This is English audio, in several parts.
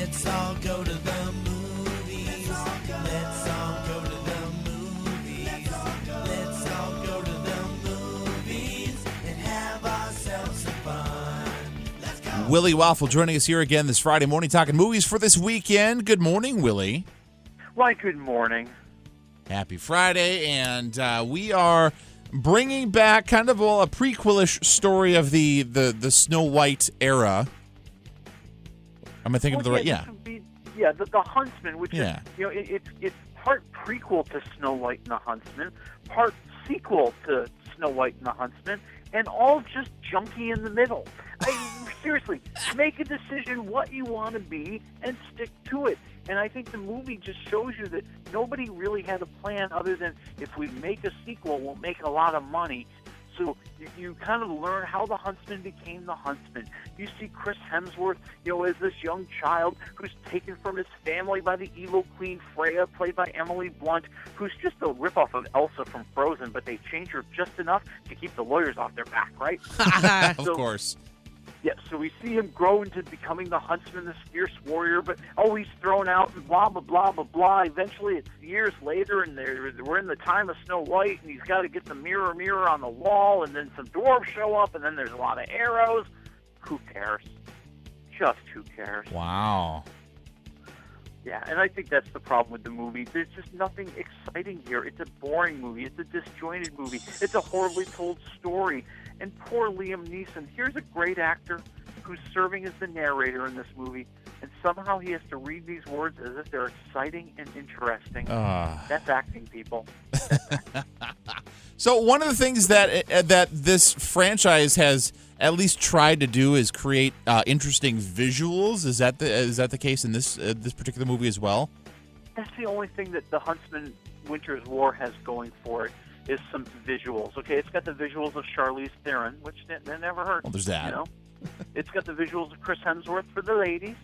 Let's all go to the movies. Let's all go to the movies. Let's all go to the movies and have ourselves some fun. Let's go. Willie Waffle joining us here again this Friday morning talking movies for this weekend. Good morning, Willie. Why, good morning. Happy Friday, and we are bringing back kind of a prequel-ish story of the Snow White era. Am I thinking of the right? Yeah. The Huntsman, which is, it's part prequel to Snow White and the Huntsman, part sequel to Snow White and the Huntsman, and all just junky in the middle. Seriously, make a decision what you want to be and stick to it. And I think the movie just shows you that nobody really had a plan other than if we make a sequel, we'll make a lot of money. So you kind of learn how the Huntsman became the Huntsman. You see Chris Hemsworth, as this young child who's taken from his family by the evil Queen Freya, played by Emily Blunt, who's just a ripoff of Elsa from Frozen, but they change her just enough to keep the lawyers off their back, right? Of course. Yeah, so we see him grow into becoming the Huntsman, this fierce warrior, but he's thrown out and blah, blah, blah, blah, blah. Eventually, it's years later, and we're in the time of Snow White, and he's got to get the mirror on the wall, and then some dwarves show up, and then there's a lot of arrows. Who cares? Just who cares? Wow. Yeah, and I think that's the problem with the movie. There's just nothing exciting here. It's a boring movie. It's a disjointed movie. It's a horribly told story. And poor Liam Neeson. Here's a great actor who's serving as the narrator in this movie, and somehow he has to read these words as if they're exciting and interesting. That's acting, people. So one of the things that this franchise has at least tried to do is create interesting visuals. Is that the case in this particular movie as well? That's the only thing that the Huntsman Winter's War has going for it. Is some visuals. Okay, it's got the visuals of Charlize Theron, which they never hurt. Well, there's that. It's got the visuals of Chris Hemsworth for the ladies.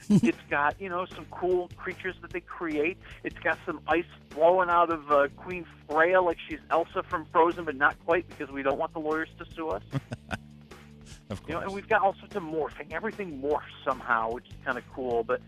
It's got, some cool creatures that they create. It's got some ice blowing out of Queen Freya like she's Elsa from Frozen, but not quite because we don't want the lawyers to sue us. Of course. And we've got all sorts of morphing. Everything morphs somehow, which is kind of cool, but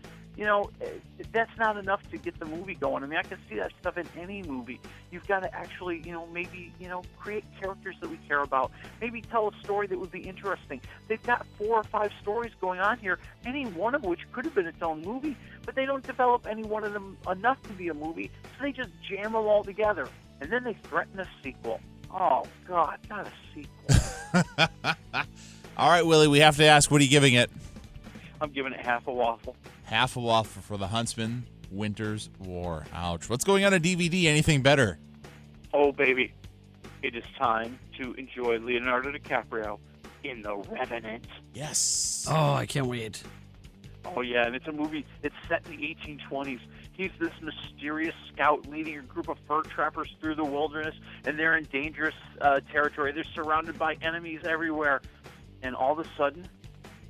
that's not enough to get the movie going. I mean, I can see that stuff in any movie. You've got to actually, maybe, create characters that we care about. Maybe tell a story that would be interesting. They've got 4 or 5 stories going on here, any one of which could have been its own movie, but they don't develop any one of them enough to be a movie, so they just jam them all together. And then they threaten a sequel. Oh, God, not a sequel. All right, Willie, we have to ask, what are you giving it? I'm giving it half a waffle. Half a waffle for the Huntsman Winter's War. Ouch. What's going on a DVD? Anything better? Oh, baby. It is time to enjoy Leonardo DiCaprio in The Revenant. Yes. Oh, I can't wait. Oh, yeah, and it's a movie. It's set in the 1820s. He's this mysterious scout leading a group of fur trappers through the wilderness, and they're in dangerous territory. They're surrounded by enemies everywhere. And all of a sudden,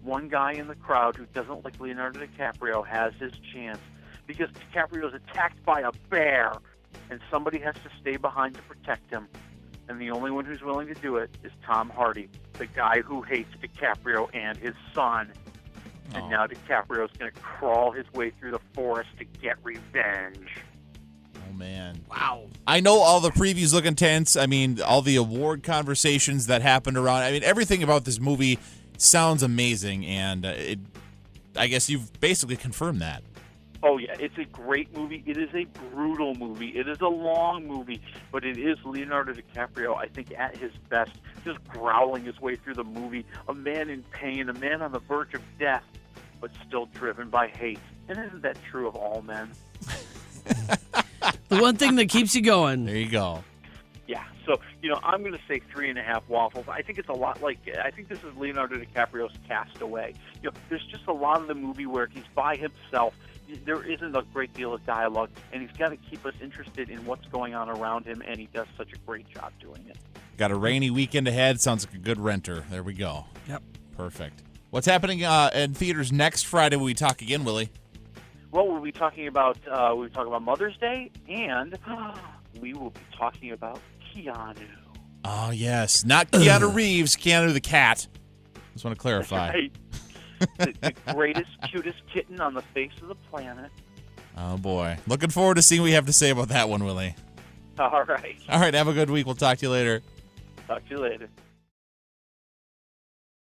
one guy in the crowd who doesn't like Leonardo DiCaprio has his chance because DiCaprio is attacked by a bear, and somebody has to stay behind to protect him. And the only one who's willing to do it is Tom Hardy, the guy who hates DiCaprio and his son. And now DiCaprio's going to crawl his way through the forest to get revenge. Oh, man. Wow. I know all the previews look intense. I mean, all the award conversations that happened around. I mean, everything about this movie sounds amazing, and I guess you've basically confirmed that. Oh, yeah, it's a great movie. It is a brutal movie. It is a long movie, but it is Leonardo DiCaprio, I think, at his best, just growling his way through the movie, a man in pain, a man on the verge of death, but still driven by hate. And isn't that true of all men? The one thing that keeps you going. There you go. Yeah, so, I'm going to say 3.5 waffles. I think it's a lot I think this is Leonardo DiCaprio's Castaway. There's just a lot of the movie where he's by himself. There isn't a great deal of dialogue, and he's got to keep us interested in what's going on around him, and he does such a great job doing it. Got a rainy weekend ahead. Sounds like a good renter. There we go. Yep. Perfect. What's happening in theaters next Friday when we talk again, Willie? Well, we'll be talking about Mother's Day, and we will be talking about Keanu. Oh, yes. Not Keanu Reeves, Keanu the cat. Just want to clarify. Right. the greatest, cutest kitten on the face of the planet. Oh, boy. Looking forward to seeing what you have to say about that one, Willie. All right. All right, have a good week. We'll talk to you later. Talk to you later.